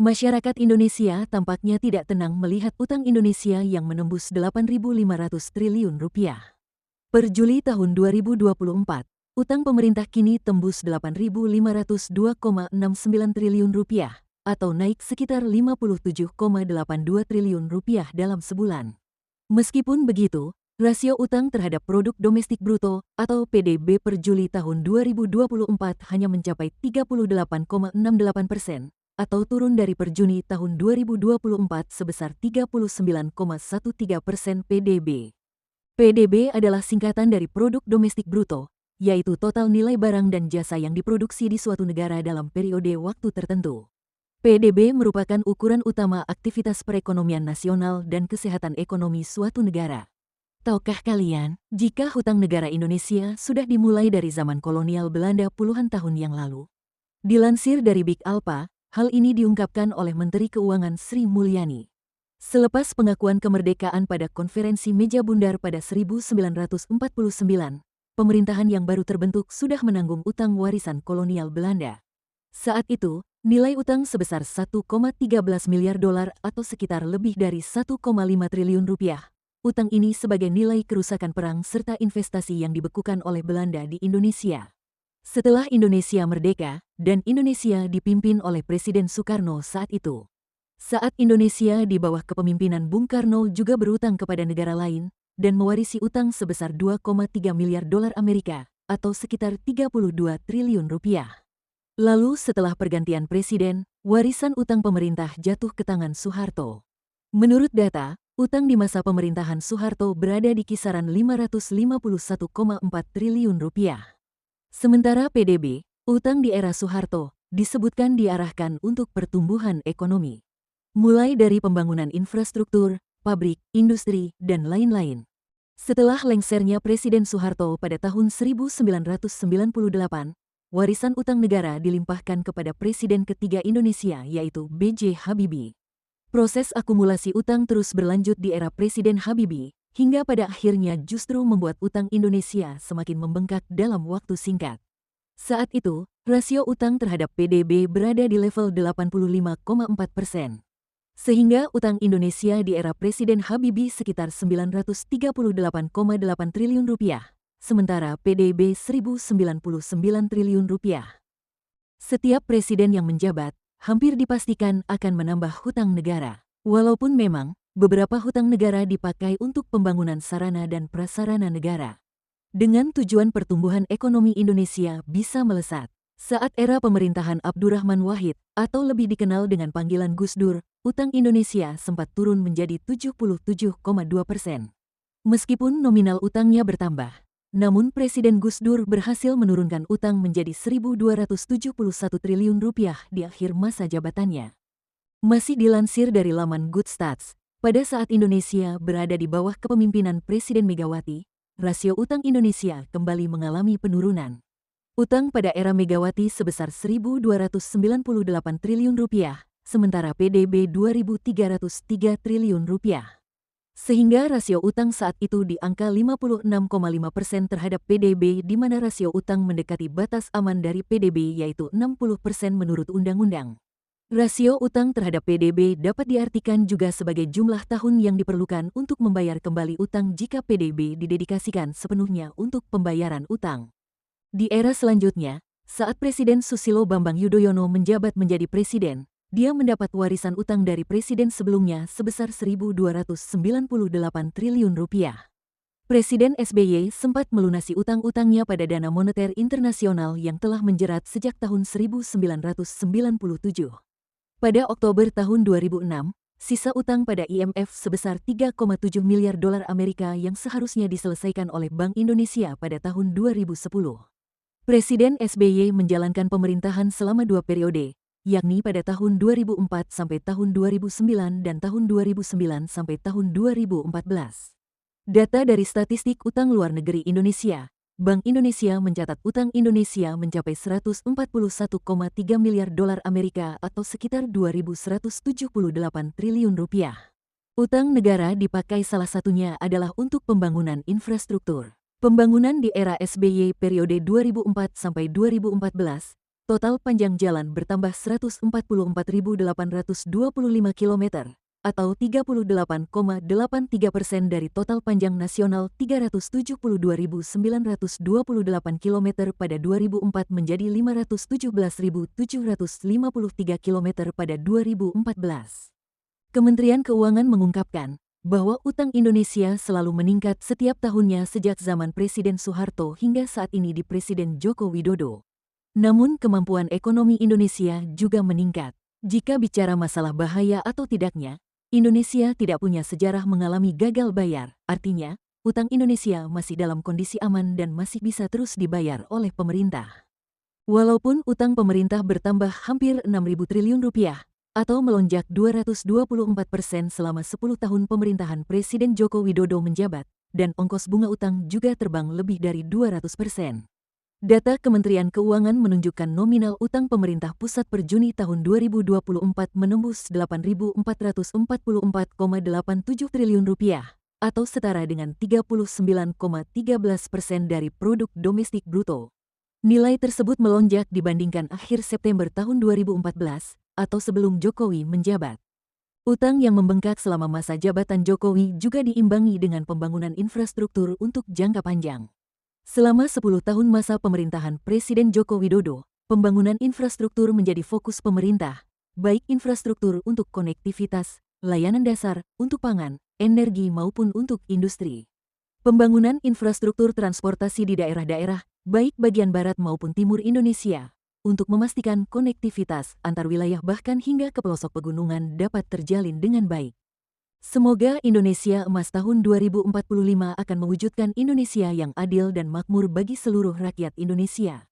Masyarakat Indonesia tampaknya tidak tenang melihat utang Indonesia yang menembus 8.500 triliun rupiah. Per Juli tahun 2024, utang pemerintah kini tembus 8.502,69 triliun rupiah, atau naik sekitar 57,82 triliun rupiah dalam sebulan. Meskipun begitu, rasio utang terhadap produk domestik bruto atau PDB per Juli tahun 2024 hanya mencapai 38,68%, atau turun dari per Juni tahun 2024 sebesar 39,13% PDB. PDB adalah singkatan dari produk domestik bruto, yaitu total nilai barang dan jasa yang diproduksi di suatu negara dalam periode waktu tertentu. PDB merupakan ukuran utama aktivitas perekonomian nasional dan kesehatan ekonomi suatu negara. Tahukah kalian, jika hutang negara Indonesia sudah dimulai dari zaman kolonial Belanda puluhan tahun yang lalu? Dilansir dari Big Alpha, hal ini diungkapkan oleh Menteri Keuangan Sri Mulyani. Selepas pengakuan kemerdekaan pada konferensi Meja Bundar pada 1949, pemerintahan yang baru terbentuk sudah menanggung utang warisan kolonial Belanda. Saat itu, nilai utang sebesar 1,13 miliar dolar atau sekitar lebih dari 1,5 triliun rupiah. Utang ini sebagai nilai kerusakan perang serta investasi yang dibekukan oleh Belanda di Indonesia. Setelah Indonesia merdeka, dan Indonesia dipimpin oleh Presiden Soekarno saat itu. Saat Indonesia di bawah kepemimpinan Bung Karno juga berutang kepada negara lain, dan mewarisi utang sebesar 2,3 miliar dolar Amerika, atau sekitar 32 triliun rupiah. Lalu setelah pergantian presiden, warisan utang pemerintah jatuh ke tangan Soeharto. Menurut data, utang di masa pemerintahan Soeharto berada di kisaran 551,4 triliun rupiah. Sementara PDB, utang di era Soeharto, disebutkan diarahkan untuk pertumbuhan ekonomi. Mulai dari pembangunan infrastruktur, pabrik, industri, dan lain-lain. Setelah lengsernya Presiden Soeharto pada tahun 1998, warisan utang negara dilimpahkan kepada Presiden ketiga Indonesia yaitu B.J. Habibie. Proses akumulasi utang terus berlanjut di era Presiden Habibie, hingga pada akhirnya justru membuat utang Indonesia semakin membengkak dalam waktu singkat. Saat itu, rasio utang terhadap PDB berada di level 85,4%. Sehingga utang Indonesia di era Presiden Habibie sekitar 938,8 triliun rupiah, sementara PDB 1.099 triliun rupiah. Setiap presiden yang menjabat, hampir dipastikan akan menambah hutang negara. Walaupun memang, beberapa hutang negara dipakai untuk pembangunan sarana dan prasarana negara. Dengan tujuan pertumbuhan ekonomi Indonesia bisa melesat. Saat era pemerintahan Abdurrahman Wahid, atau lebih dikenal dengan panggilan Gus Dur, utang Indonesia sempat turun menjadi 77,2%. Meskipun nominal utangnya bertambah, namun Presiden Gus Dur berhasil menurunkan utang menjadi 1.271 triliun rupiah di akhir masa jabatannya. Masih dilansir dari laman Good Stats, pada saat Indonesia berada di bawah kepemimpinan Presiden Megawati, rasio utang Indonesia kembali mengalami penurunan. Utang pada era Megawati sebesar 1.298 triliun rupiah, sementara PDB 2.303 triliun rupiah. Sehingga rasio utang saat itu di angka 56,5% terhadap PDB di mana rasio utang mendekati batas aman dari PDB yaitu 60% menurut undang-undang. Rasio utang terhadap PDB dapat diartikan juga sebagai jumlah tahun yang diperlukan untuk membayar kembali utang jika PDB didedikasikan sepenuhnya untuk pembayaran utang. Di era selanjutnya, saat Presiden Susilo Bambang Yudhoyono menjabat menjadi presiden, dia mendapat warisan utang dari presiden sebelumnya sebesar 1.298 triliun rupiah. Presiden SBY sempat melunasi utang-utangnya pada Dana Moneter Internasional yang telah menjerat sejak tahun 1997. Pada Oktober tahun 2006, sisa utang pada IMF sebesar 3,7 miliar dolar Amerika yang seharusnya diselesaikan oleh Bank Indonesia pada tahun 2010. Presiden SBY menjalankan pemerintahan selama 2 periode, yakni pada tahun 2004 sampai tahun 2009 dan tahun 2009 sampai tahun 2014. Data dari Statistik Utang Luar Negeri Indonesia, Bank Indonesia mencatat utang Indonesia mencapai 141,3 miliar dolar Amerika atau sekitar 2.178 triliun rupiah. Utang negara dipakai salah satunya adalah untuk pembangunan infrastruktur. Pembangunan di era SBY periode 2004 sampai 2014 Total panjang jalan bertambah 144.825 km, atau 38,83% dari total panjang nasional 372.928 km pada 2004 menjadi 517.753 km pada 2014. Kementerian Keuangan mengungkapkan bahwa utang Indonesia selalu meningkat setiap tahunnya sejak zaman Presiden Soeharto hingga saat ini di Presiden Joko Widodo. Namun kemampuan ekonomi Indonesia juga meningkat. Jika bicara masalah bahaya atau tidaknya, Indonesia tidak punya sejarah mengalami gagal bayar. Artinya, utang Indonesia masih dalam kondisi aman dan masih bisa terus dibayar oleh pemerintah. Walaupun utang pemerintah bertambah hampir 6.000 triliun rupiah, atau melonjak 224% selama 10 tahun pemerintahan Presiden Joko Widodo menjabat, dan ongkos bunga utang juga terbang lebih dari 200%. Data Kementerian Keuangan menunjukkan nominal utang pemerintah pusat per Juni tahun 2024 menembus 8.444,87 triliun rupiah, atau setara dengan 39,13% dari produk domestik bruto. Nilai tersebut melonjak dibandingkan akhir September tahun 2014, atau sebelum Jokowi menjabat. Utang yang membengkak selama masa jabatan Jokowi juga diimbangi dengan pembangunan infrastruktur untuk jangka panjang. Selama 10 tahun masa pemerintahan Presiden Joko Widodo, pembangunan infrastruktur menjadi fokus pemerintah, baik infrastruktur untuk konektivitas, layanan dasar, untuk pangan, energi maupun untuk industri. Pembangunan infrastruktur transportasi di daerah-daerah, baik bagian barat maupun timur Indonesia, untuk memastikan konektivitas antar wilayah bahkan hingga ke pelosok pegunungan dapat terjalin dengan baik. Semoga Indonesia Emas tahun 2045 akan mewujudkan Indonesia yang adil dan makmur bagi seluruh rakyat Indonesia.